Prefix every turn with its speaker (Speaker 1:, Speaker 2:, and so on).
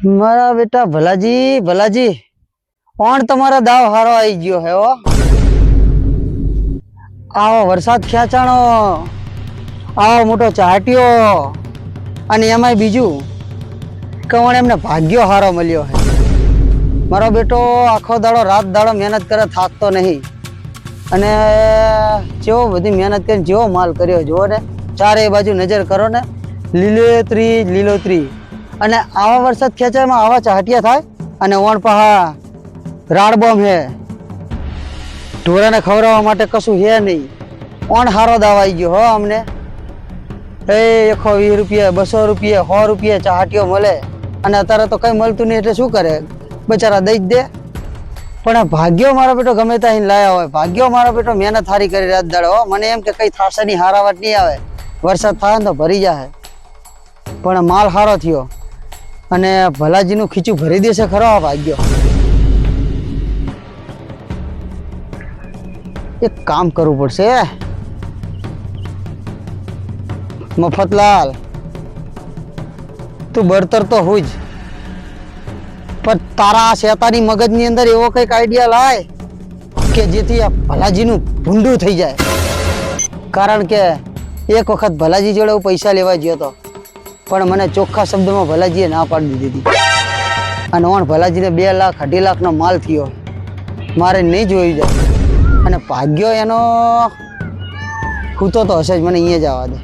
Speaker 1: મારા બેટા ભલાજી ભલાજી પણ તમારા દાવ હારો આવી ગયો હે હો. આવો વરસાદ ખેંચાણો, આવો મોટો ચાટ્યો, અને એમાંય બીજું કવણ એમને ભાગ્યો હારો મળ્યો હે. મારો બેટો આખો દાડો રાત દાડો મહેનત કરે, થાકતો નહીં, અને જેવો બધી મહેનત કરીને જેવો માલ કર્યો જુઓ ને, ચારે બાજુ નજર કરો ને, લીલોતરી લીલોતરી. અને આવા વરસાદ ખેંચાયમાં આવા ચાહટિયા થાય, અને ઓણ પહા રાડ બોમ્બ હે, ઢોરાને ખવડાવવા માટે કશું હે નહીં. ઓણ હારો દાવાઈ ગયો હો અમને. 120 રૂપિયા 200 રૂપિયા 100 રૂપિયા ચાહટીઓ મળે, અને અત્યારે તો કઈ મળતું નહીં, એટલે શું કરે બચારા દઈ જ દે. પણ ભાગ્યો મારો બેટો ગમે ત્યાં લાયા હોય, ભાગ્યો મારો બેટો મહેનત હારી કરી રાત દાડો. મને એમ કે કઈ થાશે નહીં, હારાવટ નહીં આવે, વરસાદ થાય ને તો ભરી જાય, પણ માલ હારો થયો, અને ભલાજીનું ખીચું ભરી દેશે ખરો આ ભાગ્યો. એક કામ કરવું પડશે, મફતલાલ તું બળતર તો હું જ, પણ તારા શેતાની મગજની અંદર એવો કઈક આઈડિયા લાય કે જેથી આ ભલાજીનું ભૂંડું થઈ જાય. કારણ કે એક વખત ભલાજી જોડે હું પૈસા લેવા ગયો હતો, પણ મને ચોખ્ખા શબ્દમાં ભલાજીએ ના પાડી દીધી, અને ઓણ ભલાજીને 2 લાખ 2.5 લાખનો માલ થયો. મારે નહીં જોઈ જાય, અને ભાગ્યો એનો ખૂતો તો હશે જ, મને અહીંયા જ આવવા દે.